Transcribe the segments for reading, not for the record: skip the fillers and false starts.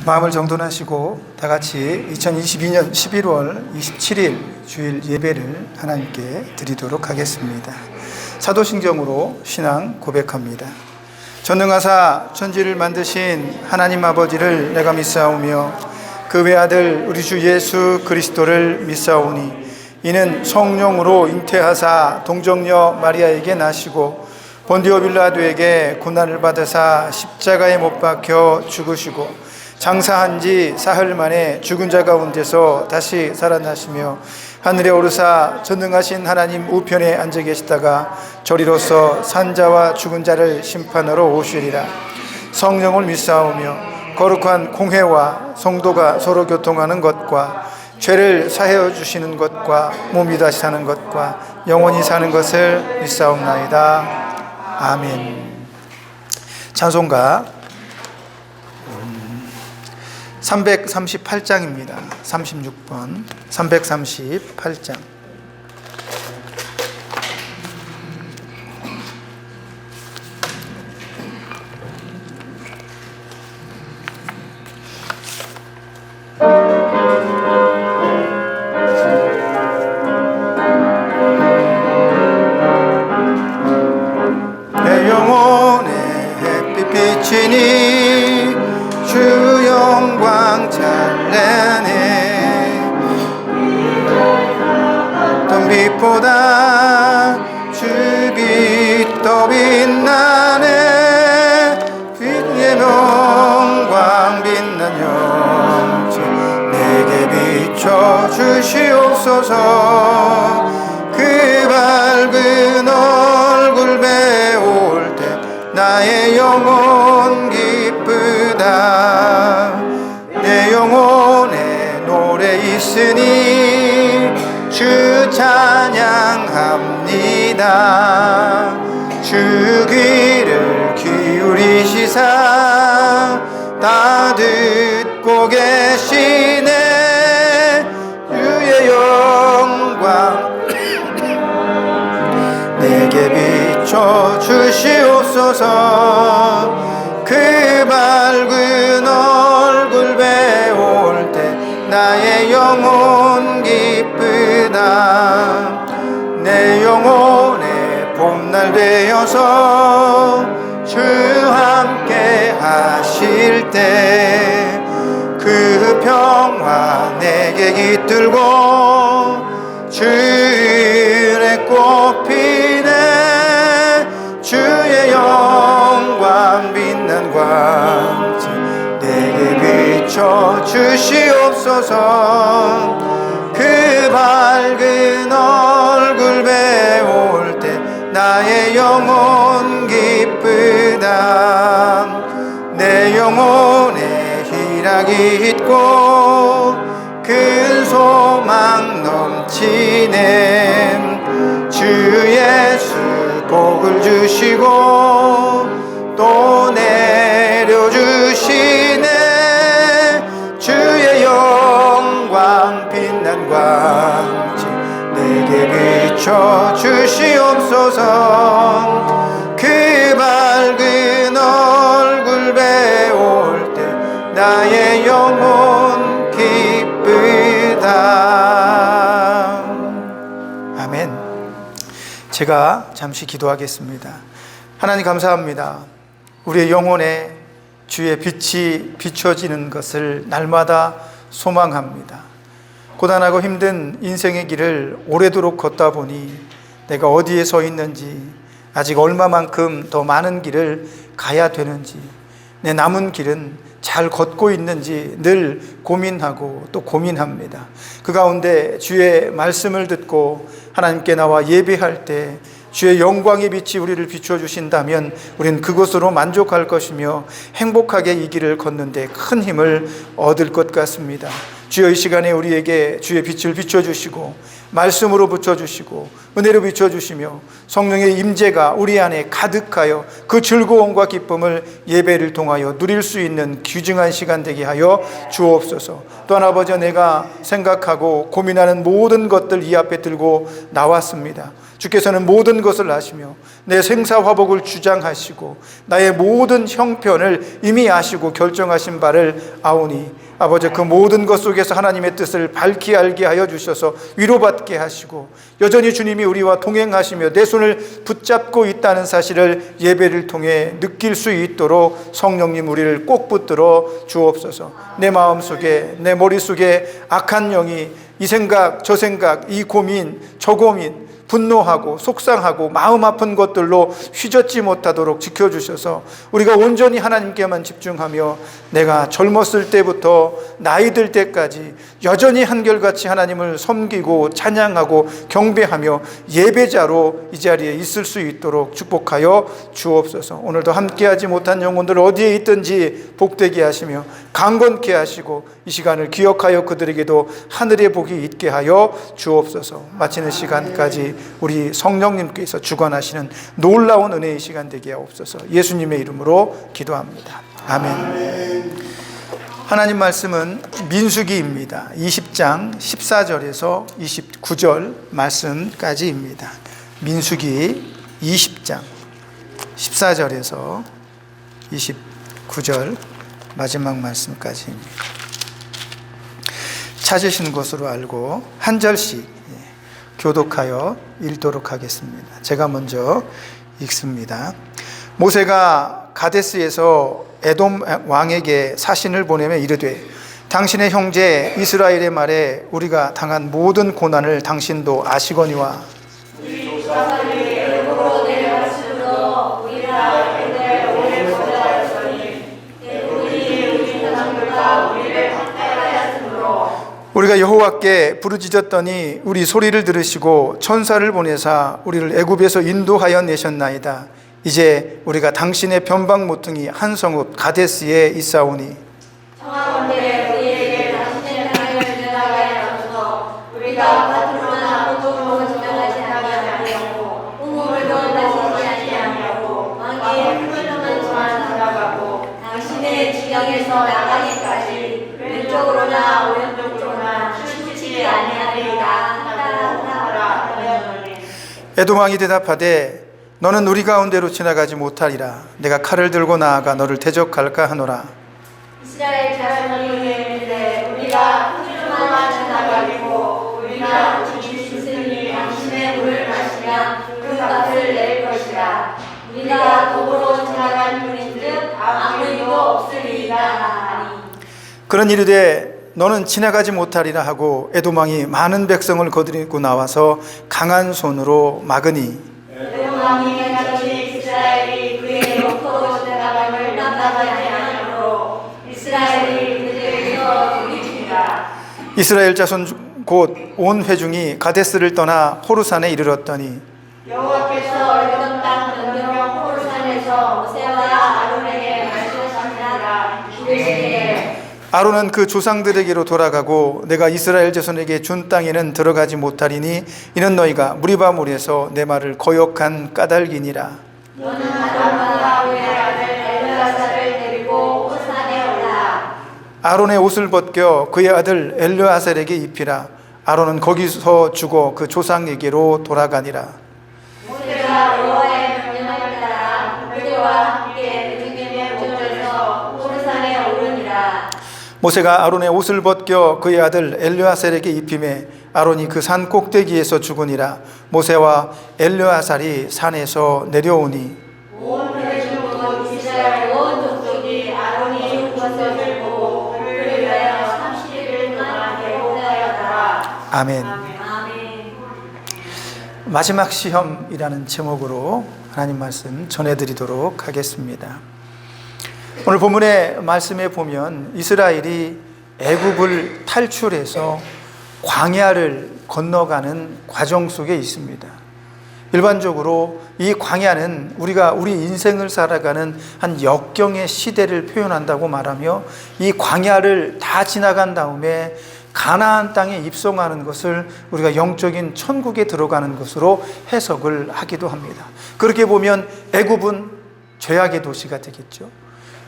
마음을 정돈하시고 다 같이 2022년 11월 27일 주일 예배를 하나님께 드리도록 하겠습니다. 사도신경으로 신앙 고백합니다. 전능하사 천지를 만드신 하나님 아버지를 내가 믿사오며 그 외아들 우리 주 예수 그리스도를 믿사오니 이는 성령으로 잉태하사 동정녀 마리아에게 나시고 본디오 빌라도에게 고난을 받으사 십자가에 못 박혀 죽으시고 장사한 지 사흘 만에 죽은 자 가운데서 다시 살아나시며 하늘에 오르사 전능하신 하나님 우편에 앉아 계시다가 저리로서 산자와 죽은 자를 심판하러 오시리라. 성령을 믿사오며 거룩한 공회와 성도가 서로 교통하는 것과 죄를 사하여 주시는 것과 몸이 다시 사는 것과 영원히 사는 것을 믿사옵나이다. 아멘. 찬송가 338장입니다. 36번 338장. 내 영혼의 햇빛 비치니 주 영광 찬란해 어떤 빛보다 주 빛 더 빛나네 빛의 영광 빛난 영광 내게 비춰 주시옵소서. 그 밝은 얼굴 배울 때 나의 영혼 기쁘다. 내 영혼에 노래 있으니 주 찬양합니다. 주 귀를 기울이시사 다 듣고 계시네. 주의 영광 내게 비춰 주시옵소서. 그 밝은 얼굴 배울 때 나의 영혼 기쁘다. 내 영혼의 봄날 되어서 주 함께 하실 때 그 평화 내게 깃들고 주의 꽃 피네. 주의 영광 빛난 광채 내게 비춰 주시옵소서. 그 밝은 얼굴 배울 때 나의 영혼 기쁘다. 내 영혼에 희락이 있고 큰 소망 넘치네. 주 예수 복을 주시고 또 내려주시네. 주의 영광 빛난 광채 내게 비춰 주시옵소서. 그 밝은 얼굴 배울 때 나의 영혼 기쁘다. 아멘. 제가 잠시 기도하겠습니다. 하나님 감사합니다. 우리의 영혼에 주의 빛이 비춰지는 것을 날마다 소망합니다. 고단하고 힘든 인생의 길을 오래도록 걷다 보니 내가 어디에 서 있는지, 아직 얼마만큼 더 많은 길을 가야 되는지, 내 남은 길은 잘 걷고 있는지 늘 고민하고 또 고민합니다. 그 가운데 주의 말씀을 듣고 하나님께 나와 예배할 때 주의 영광의 빛이 우리를 비춰주신다면 우리는 그것으로 만족할 것이며 행복하게 이 길을 걷는데 큰 힘을 얻을 것 같습니다. 주여 이 시간에 우리에게 주의 빛을 비춰주시고 말씀으로 붙여주시고 은혜로 비춰주시며 성령의 임재가 우리 안에 가득하여 그 즐거움과 기쁨을 예배를 통하여 누릴 수 있는 귀중한 시간 되게 하여 주옵소서. 또한 아버지, 내가 생각하고 고민하는 모든 것들 이 앞에 들고 나왔습니다. 주께서는 모든 것을 아시며 내 생사화복을 주장하시고 나의 모든 형편을 이미 아시고 결정하신 바를 아오니 아버지, 그 모든 것 속에서 하나님의 뜻을 밝히 알게 하여 주셔서 위로받게 하시고 여전히 주님이 우리와 동행하시며 내 손을 붙잡고 있다는 사실을 예배를 통해 느낄 수 있도록 성령님 우리를 꼭 붙들어 주옵소서. 내 마음속에, 내 머릿속에 악한 영이 이 생각 저 생각, 이 고민 저 고민, 분노하고 속상하고 마음 아픈 것들로 휘젓지 못하도록 지켜주셔서 우리가 온전히 하나님께만 집중하며 내가 젊었을 때부터 나이 들 때까지 여전히 한결같이 하나님을 섬기고 찬양하고 경배하며 예배자로 이 자리에 있을 수 있도록 축복하여 주옵소서. 오늘도 함께하지 못한 영혼들 어디에 있든지 복되게 하시며 강건케 하시고 이 시간을 기억하여 그들에게도 하늘의 복이 있게 하여 주옵소서. 마치는 시간까지 우리 성령님께서 주관하시는 놀라운 은혜의 시간 되게 하옵소서. 예수님의 이름으로 기도합니다. 아멘. 하나님 말씀은 민수기입니다. 20장 14절에서 29절 말씀까지입니다. 민수기 20장 14절에서 29절 마지막 말씀까지입니다. 찾으신 것으로 알고 한 절씩 교독하여 읽도록 하겠습니다. 제가 먼저 읽습니다. 모세가 가데스에서 에돔 왕에게 사신을 보내며 이르되 당신의 형제 이스라엘의 말에 우리가 당한 모든 고난을 당신도 아시거니와 우리 조상들이 애굽으로 내려갔으므로 우리가 그들 오래 보자였으니 우리 조상들과 우리를 박탈하였으므로 우리가 여호와께 부르짖었더니 우리 소리를 들으시고 천사를 보내사 우리를 애굽에서 인도하여 내셨나이다. 이제 우리가 당신의 변방 모퉁이 한 성읍 가데스에 있사오니 청하건대 우리에게 당신의 땅을 지나가게 하소서. 우리가 밭으로나 호적으로 지나가지 아니하고 우물도 다시지 아니하고 왕의 풀로만 지나가고 당신의 지경에서 나가기까지 왼쪽으로나 오른쪽으로나 춤추지 아니하리이다. 에돔 왕이 대답하되 너는 우리 가운데로 지나가지 못하리라. 내가 칼을 들고 나아가 너를 대적할까 하노라. 이스라엘 자손이 이르되 우리가 풀로만 지나가리고 우리가 주시니 당신의 물을 마시면 그 값을 낼 것이라. 우리가 도보로 지나간 분인즉 아무 이도 없으리이다 하니. 그런 이르되 너는 지나가지 못하리라 하고 에돔 왕이 많은 백성을 거느리고 나와서 강한 손으로 막으니 에돔 왕이 가더니 이스라엘이 그의 영토로 지나감을 감당하지 아니하므로 이스라엘이 그들에게서 돌이키니라. 이스라엘 자손 곧 온 회중이 가데스를 떠나 호르산에 이르렀더니 여호와께서 에돔 땅 변경 호르산에서 모세와 아론에게 말씀하시니라. 이르시되 아론은 그 조상들에게로 돌아가고 내가 이스라엘 자손에게 준 땅에는 들어가지 못하리니 이는 너희가 무리바 물에서 내 말을 거역한 까닭이니라. 너는 아론과 그의 아들 엘르아사를 데리고 호산에 올라 아론의 옷을 벗겨 그의 아들 엘르아살에게 입히라. 아론은 거기서 죽어 그 조상에게로 돌아가니라. 모세가 여호와의 명령을 따라 그들과 함께 베들레헴에 묻혀져서 호르산에 오르니라. 모세가 아론의 옷을 벗겨 그의 아들 엘르아살에게 입히매 아론이 그 산 꼭대기에서 죽으니라. 모세와 엘르아살이 산에서 내려오니 온 회중은 이스라엘 온 족속이 아론이 죽은 것을 보고 그를 위하여 30일 동안 애곡하였더라. 아멘. 마지막 시험이라는 제목으로 하나님 말씀 전해드리도록 하겠습니다. 오늘 본문의 말씀에 보면 이스라엘이 애굽을 탈출해서 광야를 건너가는 과정 속에 있습니다. 일반적으로 이 광야는 우리가 우리 인생을 살아가는 한 역경의 시대를 표현한다고 말하며 이 광야를 다 지나간 다음에 가나안 땅에 입성하는 것을 우리가 영적인 천국에 들어가는 것으로 해석을 하기도 합니다. 그렇게 보면 애굽은 죄악의 도시가 되겠죠.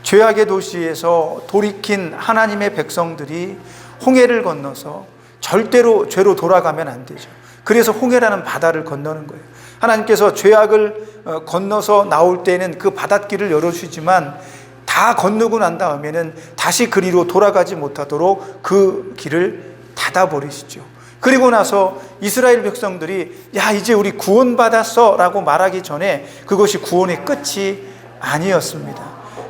죄악의 도시에서 돌이킨 하나님의 백성들이 홍해를 건너서 절대로 죄로 돌아가면 안 되죠. 그래서 홍해라는 바다를 건너는 거예요. 하나님께서 죄악을 건너서 나올 때는 그 바닷길을 열어주시지만 다 건너고 난 다음에는 다시 그리로 돌아가지 못하도록 그 길을 닫아버리시죠. 그리고 나서 이스라엘 백성들이 야 이제 우리 구원받았어 라고 말하기 전에 그것이 구원의 끝이 아니었습니다.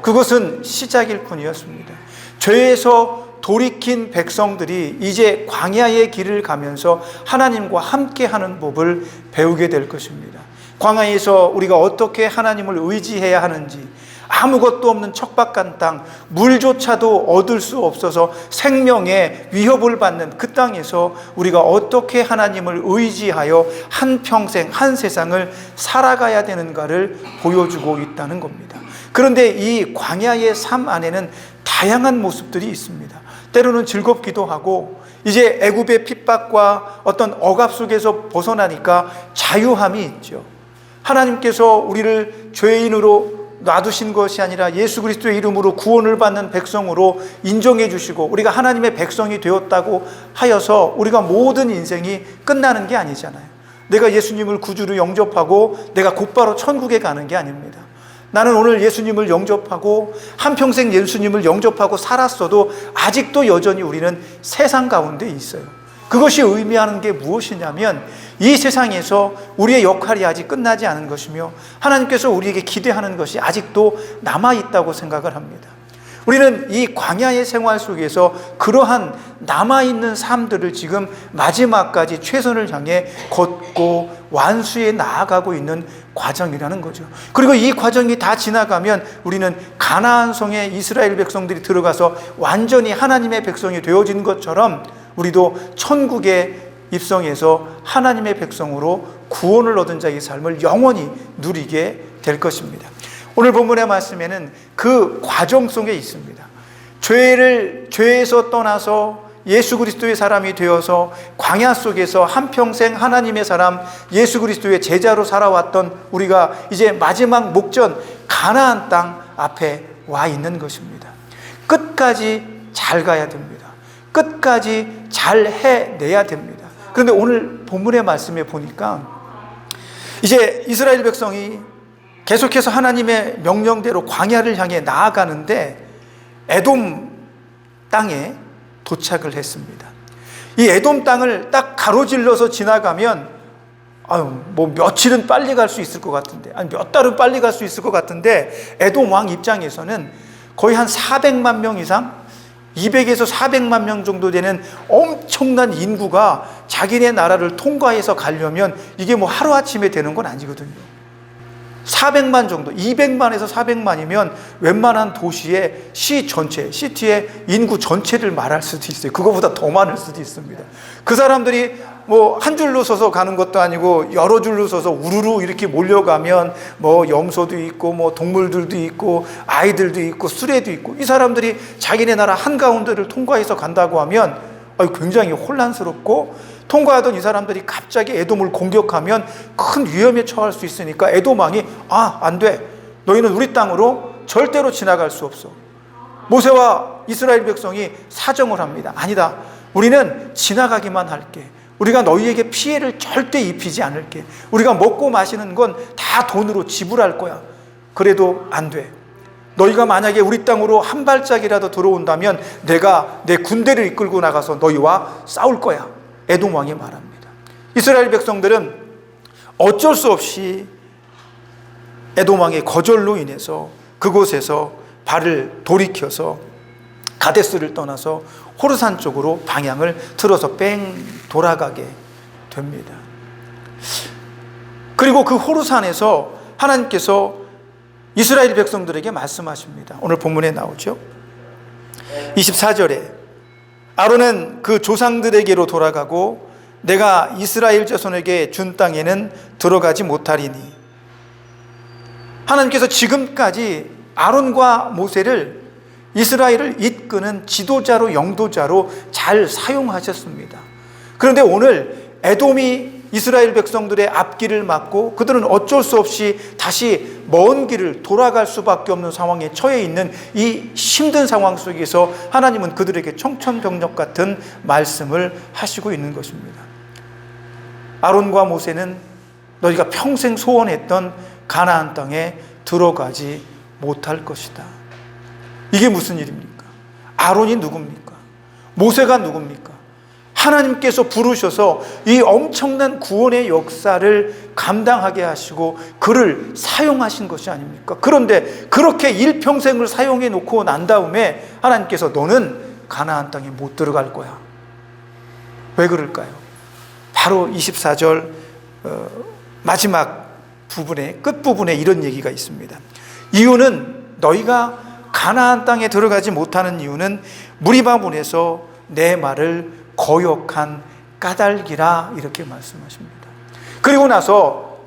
그것은 시작일 뿐이었습니다. 죄에서 돌이킨 백성들이 이제 광야의 길을 가면서 하나님과 함께하는 법을 배우게 될 것입니다. 광야에서 우리가 어떻게 하나님을 의지해야 하는지, 아무것도 없는 척박한 땅, 물조차도 얻을 수 없어서 생명의 위협을 받는 그 땅에서 우리가 어떻게 하나님을 의지하여 한평생 한 세상을 살아가야 되는가를 보여주고 있다는 겁니다. 그런데 이 광야의 삶 안에는 다양한 모습들이 있습니다. 때로는 즐겁기도 하고 이제 애굽의 핍박과 어떤 억압 속에서 벗어나니까 자유함이 있죠. 하나님께서 우리를 죄인으로 놔두신 것이 아니라 예수 그리스도의 이름으로 구원을 받는 백성으로 인정해 주시고 우리가 하나님의 백성이 되었다고 하여서 우리가 모든 인생이 끝나는 게 아니잖아요. 내가 예수님을 구주로 영접하고 내가 곧바로 천국에 가는 게 아닙니다. 나는 오늘 예수님을 영접하고 한평생 예수님을 영접하고 살았어도 아직도 여전히 우리는 세상 가운데 있어요. 그것이 의미하는 게 무엇이냐면 이 세상에서 우리의 역할이 아직 끝나지 않은 것이며 하나님께서 우리에게 기대하는 것이 아직도 남아있다고 생각을 합니다. 우리는 이 광야의 생활 속에서 그러한 남아있는 삶들을 지금 마지막까지 최선을 향해 걷고 완수해 나아가고 있는 과정이라는 거죠. 그리고 이 과정이 다 지나가면 우리는 가나안 성에 이스라엘 백성들이 들어가서 완전히 하나님의 백성이 되어진 것처럼 우리도 천국에 입성해서 하나님의 백성으로 구원을 얻은 자의 삶을 영원히 누리게 될 것입니다. 오늘 본문의 말씀에는 그 과정 속에 있습니다. 죄에서 떠나서 예수 그리스도의 사람이 되어서 광야 속에서 한평생 하나님의 사람 예수 그리스도의 제자로 살아왔던 우리가 이제 마지막 목전 가나안 땅 앞에 와 있는 것입니다. 끝까지 잘 가야 됩니다. 끝까지 잘 해내야 됩니다. 그런데 오늘 본문의 말씀에 보니까 이제 이스라엘 백성이 계속해서 하나님의 명령대로 광야를 향해 나아가는데 에돔 땅에 도착을 했습니다. 이 에돔 땅을 딱 가로질러서 지나가면 뭐 며칠은 빨리 갈 수 있을 것 같은데, 아니 몇 달은 빨리 갈 수 있을 것 같은데 에돔 왕 입장에서는 거의 한 400만 명 이상 200에서 400만 명 정도 되는 엄청난 인구가 자기네 나라를 통과해서 가려면 이게 뭐 하루아침에 되는 건 아니거든요. 400만 정도, 200만에서 400만이면 웬만한 도시의 시 전체, 시티의 인구 전체를 말할 수도 있어요. 그거보다 더 많을 수도 있습니다. 그 사람들이 뭐 한 줄로 서서 가는 것도 아니고 여러 줄로 서서 우르르 이렇게 몰려가면 뭐 염소도 있고 뭐 동물들도 있고 아이들도 있고 수레도 있고 이 사람들이 자기네 나라 한가운데를 통과해서 간다고 하면 굉장히 혼란스럽고 통과하던 이 사람들이 갑자기 에돔을 공격하면 큰 위험에 처할 수 있으니까 에돔 왕이 안 돼. 너희는 우리 땅으로 절대로 지나갈 수 없어. 모세와 이스라엘 백성이 사정을 합니다. 아니다. 우리는 지나가기만 할게. 우리가 너희에게 피해를 절대 입히지 않을게. 우리가 먹고 마시는 건 다 돈으로 지불할 거야. 그래도 안 돼. 너희가 만약에 우리 땅으로 한 발짝이라도 들어온다면 내가 내 군대를 이끌고 나가서 너희와 싸울 거야. 에돔 왕이 말합니다. 이스라엘 백성들은 어쩔 수 없이 에돔 왕의 거절로 인해서 그곳에서 발을 돌이켜서 가데스를 떠나서 호르산 쪽으로 방향을 틀어서 뺑 돌아가게 됩니다. 그리고 그 호르산에서 하나님께서 이스라엘 백성들에게 말씀하십니다. 오늘 본문에 나오죠. 24절에 아론은 그 조상들에게로 돌아가고 내가 이스라엘 자손에게 준 땅에는 들어가지 못하리니. 하나님께서 지금까지 아론과 모세를 이스라엘을 이끄는 지도자로, 영도자로 잘 사용하셨습니다. 그런데 오늘 에돔이 이스라엘 백성들의 앞길을 막고 그들은 어쩔 수 없이 다시 먼 길을 돌아갈 수밖에 없는 상황에 처해 있는 이 힘든 상황 속에서 하나님은 그들에게 청천벽력 같은 말씀을 하시고 있는 것입니다. 아론과 모세는 너희가 평생 소원했던 가나안 땅에 들어가지 못할 것이다. 이게 무슨 일입니까? 아론이 누굽니까? 모세가 누굽니까? 하나님께서 부르셔서 이 엄청난 구원의 역사를 감당하게 하시고 그를 사용하신 것이 아닙니까? 그런데 그렇게 일평생을 사용해 놓고 난 다음에 하나님께서 너는 가나안 땅에 못 들어갈 거야. 왜 그럴까요? 바로 24절 마지막 부분에, 끝부분에 이런 얘기가 있습니다. 이유는, 너희가 가나안 땅에 들어가지 못하는 이유는 무리바문에서 내 말을 거역한 까닭이라, 이렇게 말씀하십니다. 그리고 나서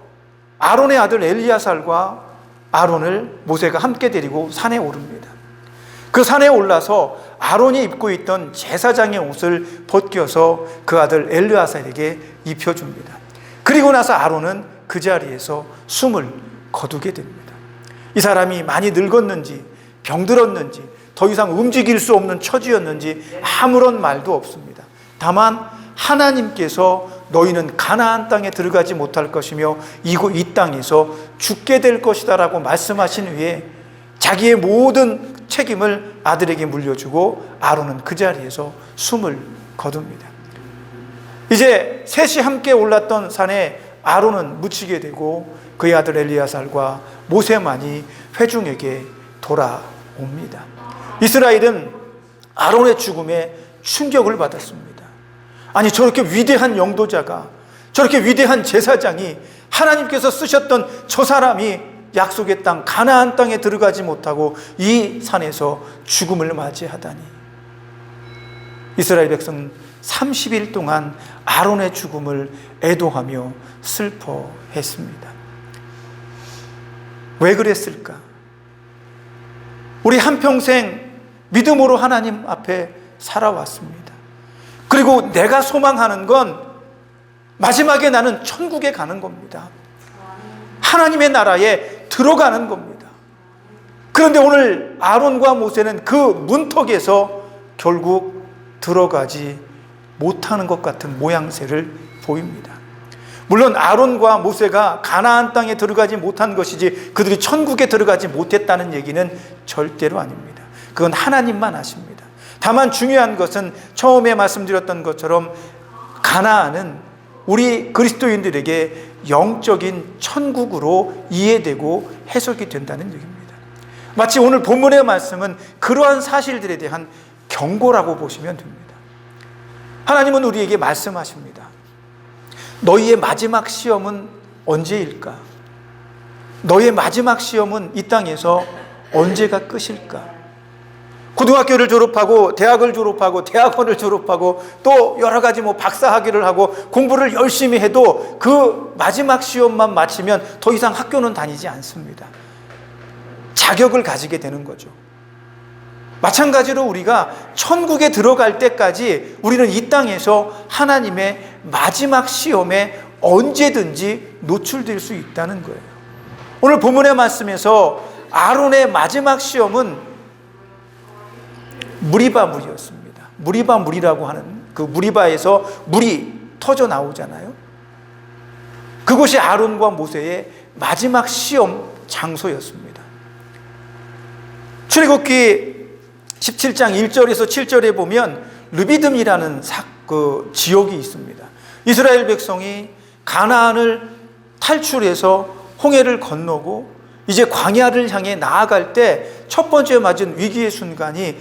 아론의 아들 엘리야살과 아론을 모세가 함께 데리고 산에 오릅니다. 그 산에 올라서 아론이 입고 있던 제사장의 옷을 벗겨서 그 아들 엘리야살에게 입혀줍니다. 그리고 나서 아론은 그 자리에서 숨을 거두게 됩니다. 이 사람이 많이 늙었는지 병들었는지 더 이상 움직일 수 없는 처지였는지 아무런 말도 없습니다. 다만 하나님께서 너희는 가나안 땅에 들어가지 못할 것이며 이 땅에서 죽게 될 것이다 라고 말씀하신 후에 자기의 모든 책임을 아들에게 물려주고 아론은 그 자리에서 숨을 거둡니다. 이제 셋이 함께 올랐던 산에 아론은 묻히게 되고 그의 아들 엘리야살과 모세만이 회중에게 돌아옵니다. 이스라엘은 아론의 죽음에 충격을 받았습니다. 아니, 저렇게 위대한 영도자가, 저렇게 위대한 제사장이, 하나님께서 쓰셨던 저 사람이 약속의 땅 가나안 땅에 들어가지 못하고 이 산에서 죽음을 맞이하다니. 이스라엘 백성은 30일 동안 아론의 죽음을 애도하며 슬퍼했습니다. 왜 그랬을까? 우리 한평생 믿음으로 하나님 앞에 살아왔습니다. 그리고 내가 소망하는 건 마지막에 나는 천국에 가는 겁니다. 하나님의 나라에 들어가는 겁니다. 그런데 오늘 아론과 모세는 그 문턱에서 결국 들어가지 못하는 것 같은 모양새를 보입니다. 물론 아론과 모세가 가나안 땅에 들어가지 못한 것이지 그들이 천국에 들어가지 못했다는 얘기는 절대로 아닙니다. 그건 하나님만 아십니다. 다만 중요한 것은 처음에 말씀드렸던 것처럼 가나안은 우리 그리스도인들에게 영적인 천국으로 이해되고 해석이 된다는 얘기입니다. 마치 오늘 본문의 말씀은 그러한 사실들에 대한 경고라고 보시면 됩니다. 하나님은 우리에게 말씀하십니다. 너희의 마지막 시험은 언제일까? 너희의 마지막 시험은 이 땅에서 언제가 끝일까? 고등학교를 졸업하고 대학을 졸업하고 대학원을 졸업하고 또 여러 가지 박사학위를 하고 공부를 열심히 해도 그 마지막 시험만 마치면 더 이상 학교는 다니지 않습니다. 자격을 가지게 되는 거죠. 마찬가지로 우리가 천국에 들어갈 때까지 우리는 이 땅에서 하나님의 마지막 시험에 언제든지 노출될 수 있다는 거예요. 오늘 본문의 말씀에서 아론의 마지막 시험은 무리바물이었습니다. 무리바물이라고 하는 그 무리바에서 물이 터져 나오잖아요. 그곳이 아론과 모세의 마지막 시험 장소였습니다. 출애굽기 17장 1절에서 7절에 보면 르비딤이라는 그 지역이 있습니다. 이스라엘 백성이 가나안을 탈출해서 홍해를 건너고 이제 광야를 향해 나아갈 때 첫 번째 맞은 위기의 순간이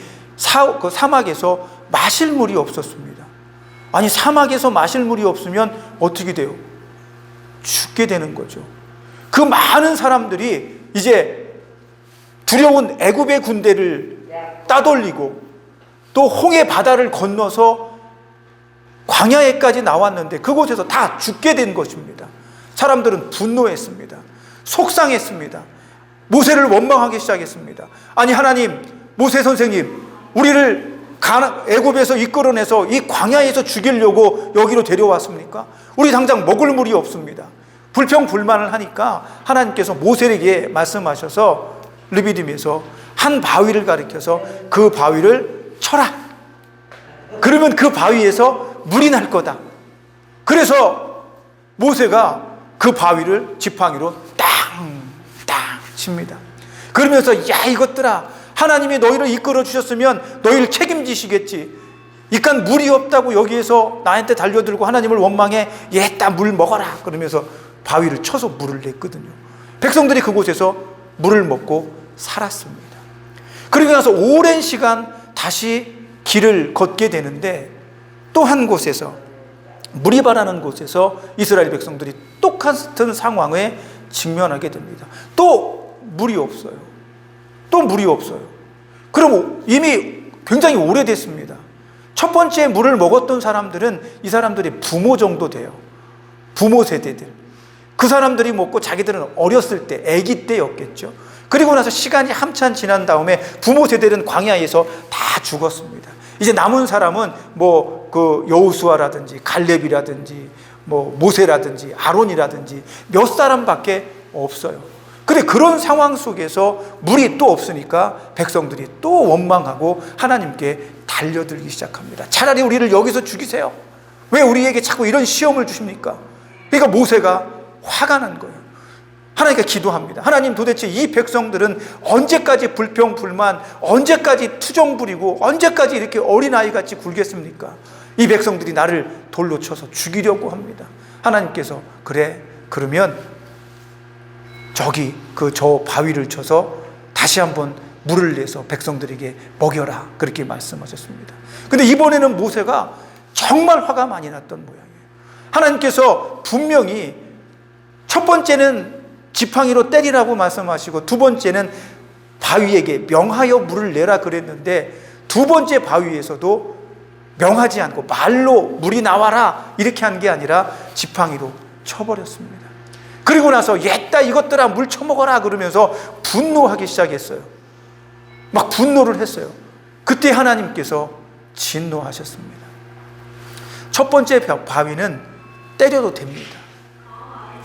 그 사막에서 마실 물이 없었습니다. 아니, 사막에서 마실 물이 없으면 어떻게 돼요? 죽게 되는 거죠. 그 많은 사람들이 이제 두려운 애굽의 군대를 따돌리고 또 홍해 바다를 건너서 광야에까지 나왔는데 그곳에서 다 죽게 된 것입니다. 사람들은 분노했습니다. 속상했습니다. 모세를 원망하기 시작했습니다. 아니, 하나님, 모세 선생님, 우리를 애굽에서 이끌어내서 이 광야에서 죽이려고 여기로 데려왔습니까? 우리 당장 먹을 물이 없습니다. 불평불만을 하니까 하나님께서 모세에게 말씀하셔서 르비딤에서 한 바위를 가리켜서 그 바위를 쳐라. 그러면 그 바위에서 물이 날 거다. 그래서 모세가 그 바위를 지팡이로 땅땅 칩니다. 그러면서 야, 이것들아, 하나님이 너희를 이끌어 주셨으면 너희를 책임지시겠지. 이깟 물이 없다고 여기에서 나한테 달려들고 하나님을 원망해. 얘따 물 먹어라. 그러면서 바위를 쳐서 물을 냈거든요. 백성들이 그곳에서 물을 먹고 살았습니다. 그리고 나서 오랜 시간 다시 길을 걷게 되는데 또 한 곳에서, 무리바라는 곳에서 이스라엘 백성들이 똑같은 상황에 직면하게 됩니다. 또 물이 없어요. 또 물이 없어요. 그럼 이미 굉장히 오래됐습니다. 첫 번째 물을 먹었던 사람들은 이 사람들이 부모 정도 돼요. 부모 세대들. 그 사람들이 먹고 자기들은 어렸을 때, 아기 때였겠죠. 그리고 나서 시간이 한참 지난 다음에 부모 세대는 광야에서 다 죽었습니다. 이제 남은 사람은 그 여호수아라든지 갈렙이라든지 모세라든지 아론이라든지 몇 사람밖에 없어요. 근데 그런 상황 속에서 물이 또 없으니까 백성들이 또 원망하고 하나님께 달려들기 시작합니다. 차라리 우리를 여기서 죽이세요. 왜 우리에게 자꾸 이런 시험을 주십니까? 그러니까 모세가 화가 난 거예요. 하나님께 기도합니다. 하나님, 도대체 이 백성들은 언제까지 불평불만, 언제까지 투정 부리고, 언제까지 이렇게 어린아이같이 굴겠습니까? 이 백성들이 나를 돌로 쳐서 죽이려고 합니다. 하나님께서 그래, 그러면 저 바위를 쳐서 다시 한번 물을 내서 백성들에게 먹여라. 그렇게 말씀하셨습니다. 근데 이번에는 모세가 정말 화가 많이 났던 모양이에요. 하나님께서 분명히 첫 번째는 지팡이로 때리라고 말씀하시고 두 번째는 바위에게 명하여 물을 내라 그랬는데 두 번째 바위에서도 명하지 않고 말로 물이 나와라 이렇게 한 게 아니라 지팡이로 쳐버렸습니다. 그리고 나서 옛다 이것들아 물 쳐먹어라 그러면서 분노하기 시작했어요. 막 분노를 했어요. 그때 하나님께서 진노하셨습니다. 첫 번째 바위는 때려도 됩니다.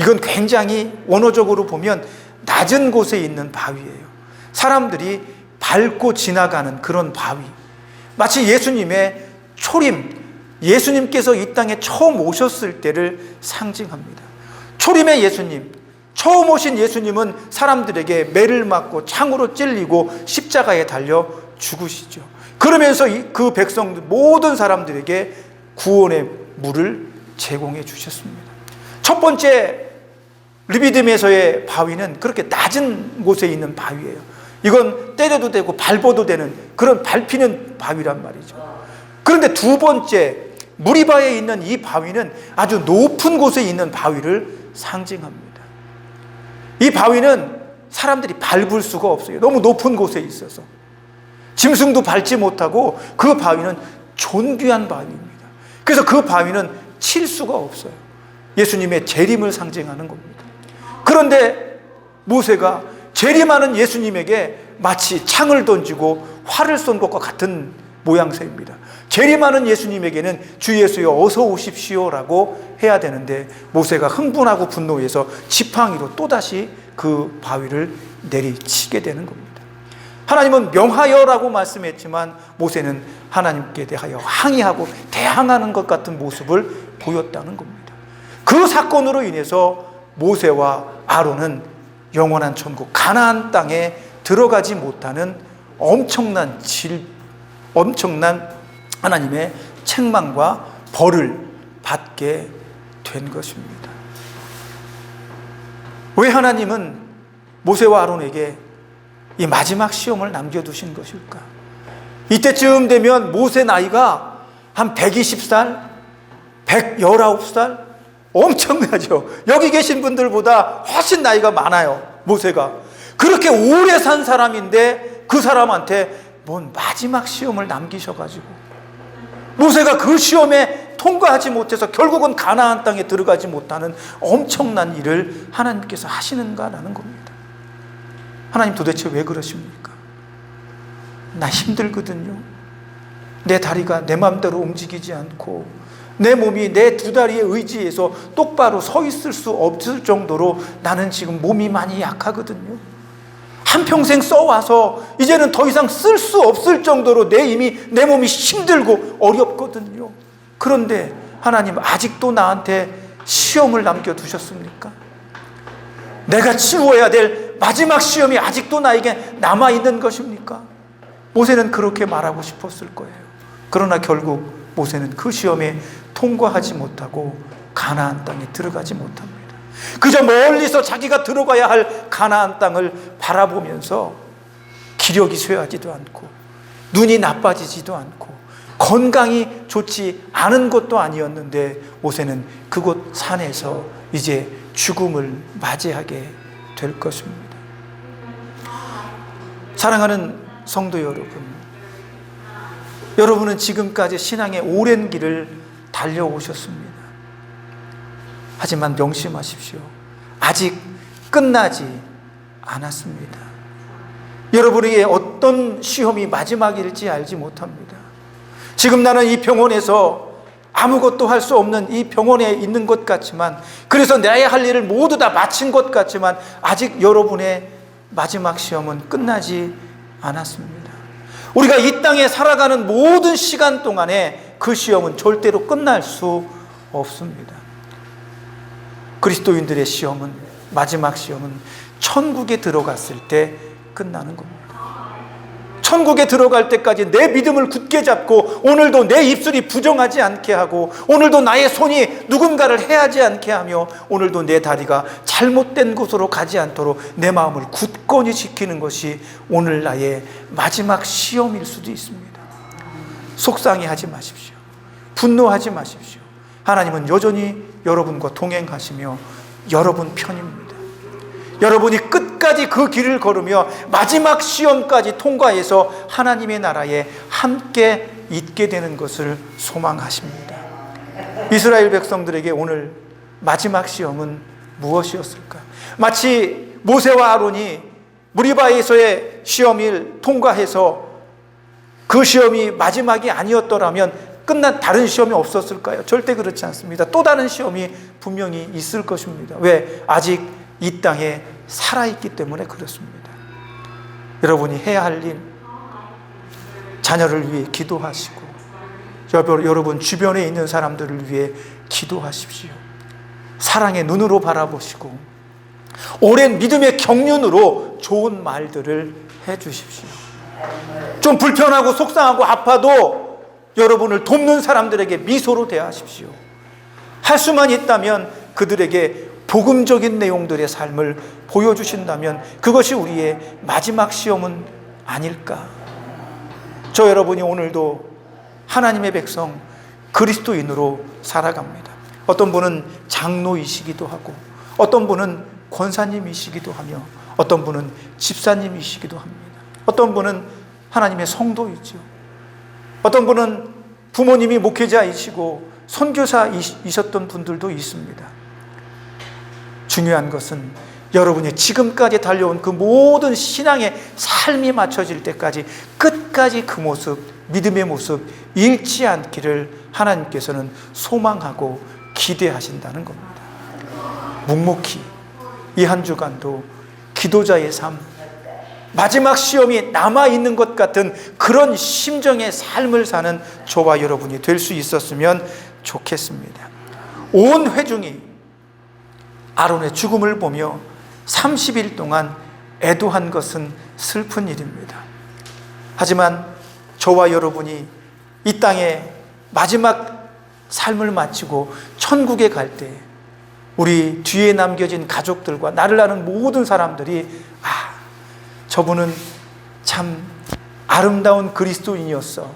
이건 굉장히 원어적으로 보면 낮은 곳에 있는 바위예요. 사람들이 밟고 지나가는 그런 바위. 마치 예수님의 초림, 예수님께서 이 땅에 처음 오셨을 때를 상징합니다. 초림의 예수님, 처음 오신 예수님은 사람들에게 매를 맞고 창으로 찔리고 십자가에 달려 죽으시죠. 그러면서 그 백성들 모든 사람들에게 구원의 물을 제공해 주셨습니다. 첫 번째 르비딤에서의 바위는 그렇게 낮은 곳에 있는 바위예요. 이건 때려도 되고 밟아도 되는 그런 밟히는 바위란 말이죠. 그런데 두 번째 무리바에 있는 이 바위는 아주 높은 곳에 있는 바위를 상징합니다. 이 바위는 사람들이 밟을 수가 없어요. 너무 높은 곳에 있어서 짐승도 밟지 못하고 그 바위는 존귀한 바위입니다. 그래서 그 바위는 칠 수가 없어요. 예수님의 재림을 상징하는 겁니다. 그런데 모세가 재림하는 예수님에게 마치 창을 던지고 활을 쏜 것과 같은 모양새입니다. 재림하는 예수님에게는 주 예수여 어서 오십시오라고 해야 되는데 모세가 흥분하고 분노해서 지팡이로 또다시 그 바위를 내리치게 되는 겁니다. 하나님은 명하여라고 말씀했지만 모세는 하나님께 대하여 항의하고 대항하는 것 같은 모습을 보였다는 겁니다. 그 사건으로 인해서 모세와 아론은 영원한 천국 가나안 땅에 들어가지 못하는 엄청난 하나님의 책망과 벌을 받게 된 것입니다. 왜 하나님은 모세와 아론에게 이 마지막 시험을 남겨두신 것일까? 이때쯤 되면 모세 나이가 한 120살, 119살, 엄청나죠. 여기 계신 분들보다 훨씬 나이가 많아요. 모세가 그렇게 오래 산 사람인데 그 사람한테 뭔 마지막 시험을 남기셔가지고 모세가 그 시험에 통과하지 못해서 결국은 가나안 땅에 들어가지 못하는 엄청난 일을 하나님께서 하시는가라는 겁니다. 하나님 도대체 왜 그러십니까? 나 힘들거든요. 내 다리가 내 마음대로 움직이지 않고 내 몸이 내 두 다리에 의지해서 똑바로 서 있을 수 없을 정도로 나는 지금 몸이 많이 약하거든요. 한평생 써와서 이제는 더 이상 쓸 수 없을 정도로 내 몸이 힘들고 어렵거든요. 그런데 하나님 아직도 나한테 시험을 남겨두셨습니까? 내가 치루어야 될 마지막 시험이 아직도 나에게 남아있는 것입니까? 모세는 그렇게 말하고 싶었을 거예요. 그러나 결국 모세는 그 시험에 통과하지 못하고 가나안 땅에 들어가지 못합니다. 그저 멀리서 자기가 들어가야 할 가나안 땅을 바라보면서 기력이 쇠하지도 않고 눈이 나빠지지도 않고 건강이 좋지 않은 것도 아니었는데 모세는 그곳 산에서 이제 죽음을 맞이하게 될 것입니다. 사랑하는 성도 여러분, 여러분은 지금까지 신앙의 오랜 길을 달려오셨습니다. 하지만 명심하십시오. 아직 끝나지 않았습니다. 여러분에게 어떤 시험이 마지막일지 알지 못합니다. 지금 나는 이 병원에서 아무것도 할 수 없는 이 병원에 있는 것 같지만, 그래서 나의 할 일을 모두 다 마친 것 같지만 아직 여러분의 마지막 시험은 끝나지 않았습니다. 우리가 이 땅에 살아가는 모든 시간 동안에 그 시험은 절대로 끝날 수 없습니다. 그리스도인들의 시험은, 마지막 시험은 천국에 들어갔을 때 끝나는 겁니다. 천국에 들어갈 때까지 내 믿음을 굳게 잡고 오늘도 내 입술이 부정하지 않게 하고 오늘도 나의 손이 누군가를 해하지 않게 하며 오늘도 내 다리가 잘못된 곳으로 가지 않도록 내 마음을 굳건히 지키는 것이 오늘 나의 마지막 시험일 수도 있습니다. 속상해하지 마십시오. 분노하지 마십시오. 하나님은 여전히 여러분과 동행하시며 여러분 편입니다. 여러분이 끝까지 그 길을 걸으며 마지막 시험까지 통과해서 하나님의 나라에 함께 있게 되는 것을 소망하십니다. 이스라엘 백성들에게 오늘 마지막 시험은 무엇이었을까? 마치 모세와 아론이 무리바에서의 시험을 통과해서 그 시험이 마지막이 아니었더라면 끝난 다른 시험이 없었을까요? 절대 그렇지 않습니다. 또 다른 시험이 분명히 있을 것입니다. 왜? 아직 이 땅에 살아있기 때문에 그렇습니다. 여러분이 해야 할 일, 자녀를 위해 기도하시고 여러분 주변에 있는 사람들을 위해 기도하십시오. 사랑의 눈으로 바라보시고 오랜 믿음의 경륜으로 좋은 말들을 해주십시오. 좀 불편하고 속상하고 아파도 여러분을 돕는 사람들에게 미소로 대하십시오. 할 수만 있다면 그들에게 복음적인 내용들의 삶을 보여주신다면 그것이 우리의 마지막 시험은 아닐까? 저 여러분이 오늘도 하나님의 백성 그리스도인으로 살아갑니다. 어떤 분은 장로이시기도 하고 어떤 분은 권사님이시기도 하며 어떤 분은 집사님이시기도 합니다. 어떤 분은 하나님의 성도이죠. 어떤 분은 부모님이 목회자이시고 선교사이셨던 분들도 있습니다. 중요한 것은 여러분이 지금까지 달려온 그 모든 신앙의 삶이 맞춰질 때까지 끝까지 그 모습, 믿음의 모습 잃지 않기를 하나님께서는 소망하고 기대하신다는 겁니다. 묵묵히 이 한 주간도 기도자의 삶, 마지막 시험이 남아있는 것 같은 그런 심정의 삶을 사는 저와 여러분이 될 수 있었으면 좋겠습니다. 온 회중이 아론의 죽음을 보며 30일 동안 애도한 것은 슬픈 일입니다. 하지만 저와 여러분이 이 땅에 마지막 삶을 마치고 천국에 갈 때 우리 뒤에 남겨진 가족들과 나를 아는 모든 사람들이 저분은 참 아름다운 그리스도인이었어,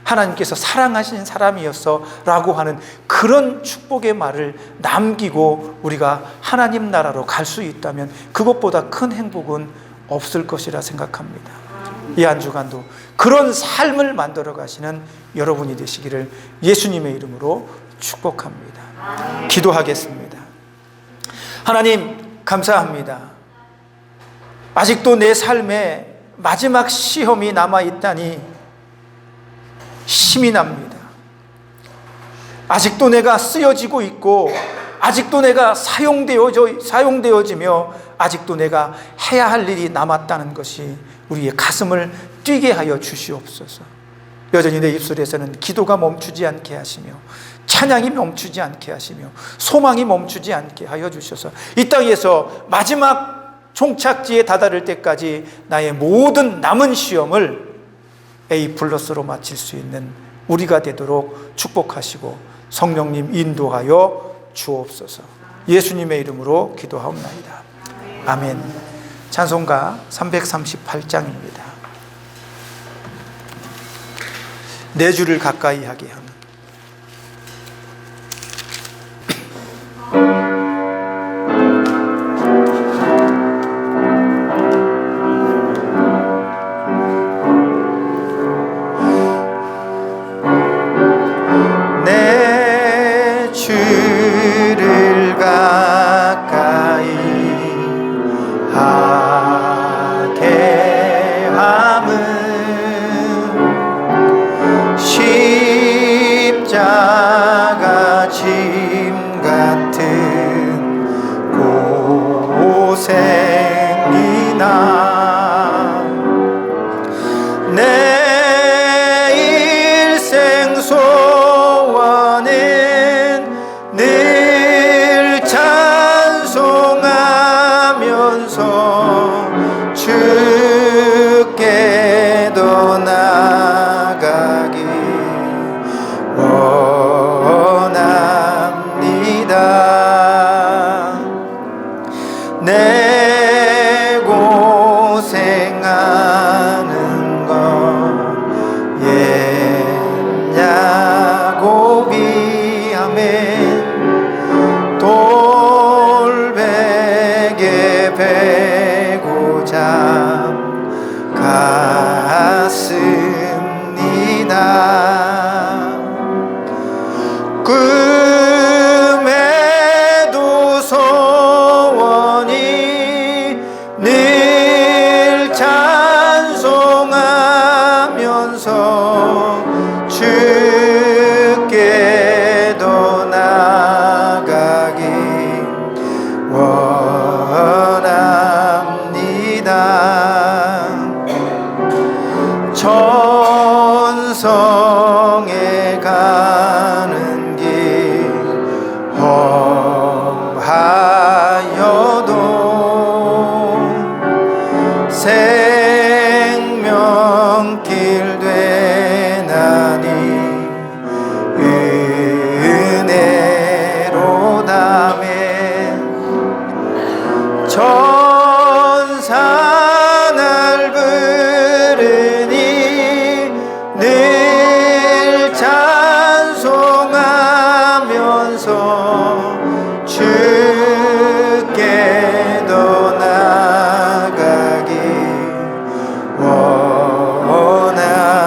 하나님께서 사랑하신 사람이었어 라고 하는 그런 축복의 말을 남기고 우리가 하나님 나라로 갈 수 있다면 그것보다 큰 행복은 없을 것이라 생각합니다. 이 한 주간도 그런 삶을 만들어 가시는 여러분이 되시기를 예수님의 이름으로 축복합니다. 기도하겠습니다. 하나님 감사합니다. 아직도 내 삶에 마지막 시험이 남아있다니 힘이 납니다. 아직도 내가 쓰여지고 있고, 아직도 내가 사용되어지며, 아직도 내가 해야 할 일이 남았다는 것이 우리의 가슴을 뛰게 하여 주시옵소서. 여전히 내 입술에서는 기도가 멈추지 않게 하시며, 찬양이 멈추지 않게 하시며, 소망이 멈추지 않게 하여 주셔서 이 땅에서 마지막 종착지에 다다를 때까지 나의 모든 남은 시험을 A+로 마칠 수 있는 우리가 되도록 축복하시고 성령님 인도하여 주옵소서. 예수님의 이름으로 기도하옵나이다. 아멘. 찬송가 338장입니다. 내 주를 가까이 하게 하는. 내 주를 가까이 하게 함은 십자가 짐 같은 고생이나 내 일생 소원은 늘 찬송하면서 주께 더 나아가기 원합니다. 내 고생하는 건 야곱이 아멘 돌베개 베고 잠갔습니다. 꿈에도 소원이 늘 찬송하면서 주께 더 나아가기 원합니다. 천성에 가는 길 험하여도 생명길 되나니 은혜로 담에 천사 날 부르니 늘 찬송하면서 주께 더 나아가기 원합니다.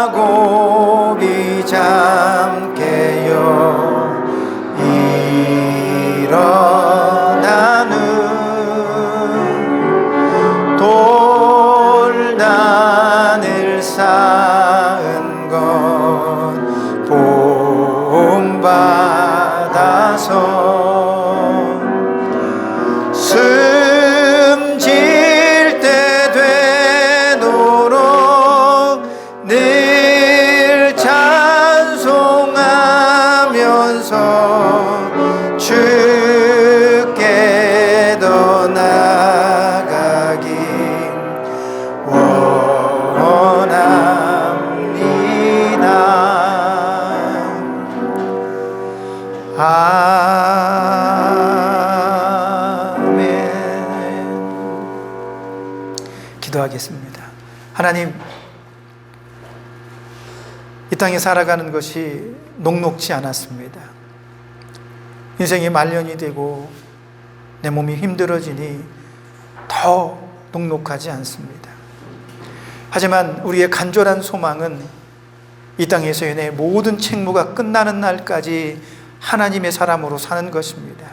야곱이 잠 깨어 일어나는 돌단을 쌓은 건 본받아서 숨질 때 되도록 늘 찬송하면서 주께 더 나아가기 원합니다. 아멘. 기도하겠습니다. 하나님, 이 땅에 살아가는 것이 녹록지 않았습니다. 인생이 말년이 되고 내 몸이 힘들어지니 더 녹록하지 않습니다. 하지만 우리의 간절한 소망은 이 땅에서의 내 모든 책무가 끝나는 날까지 하나님의 사람으로 사는 것입니다.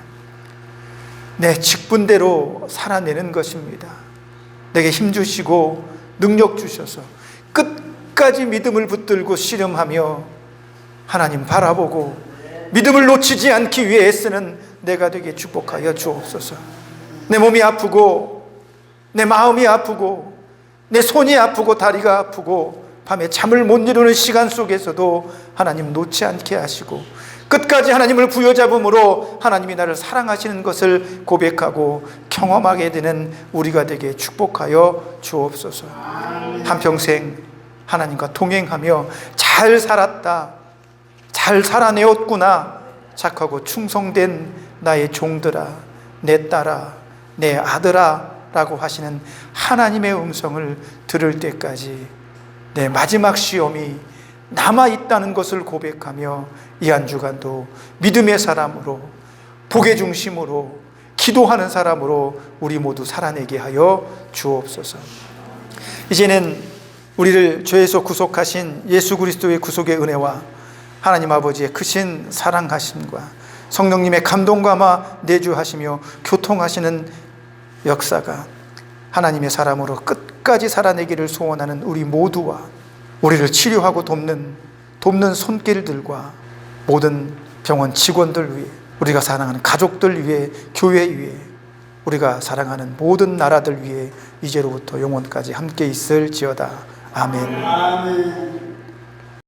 내 직분대로 살아내는 것입니다. 내게 힘 주시고 능력 주셔서 끝까지 믿음을 붙들고 씨름하며 하나님 바라보고 믿음을 놓치지 않기 위해 애쓰는 내가 되게 축복하여 주옵소서. 내 몸이 아프고 내 마음이 아프고 내 손이 아프고 다리가 아프고 밤에 잠을 못 이루는 시간 속에서도 하나님 놓지 않게 하시고 끝까지 하나님을 부여잡음으로 하나님이 나를 사랑하시는 것을 고백하고 경험하게 되는 우리가 되게 축복하여 주옵소서. 한평생 하나님과 동행하며 잘 살았다, 잘 살아내었구나 착하고 충성된 나의 종들아, 내 딸아, 내 아들아 라고 하시는 하나님의 음성을 들을 때까지 내 마지막 시험이 남아있다는 것을 고백하며 이 한 주간도 믿음의 사람으로, 복의 중심으로, 기도하는 사람으로 우리 모두 살아내게 하여 주옵소서. 이제는 우리를 죄에서 구속하신 예수 그리스도의 구속의 은혜와 하나님 아버지의 크신 사랑하심과 성령님의 감동감화 내주하시며 교통하시는 역사가 하나님의 사람으로 끝까지 살아내기를 소원하는 우리 모두와 우리를 치료하고 돕는 손길들과 모든 병원 직원들 위해, 우리가 사랑하는 가족들 위해, 교회 위해, 우리가 사랑하는 모든 나라들 위해 이제로부터 영원까지 함께 있을지어다. 아멘.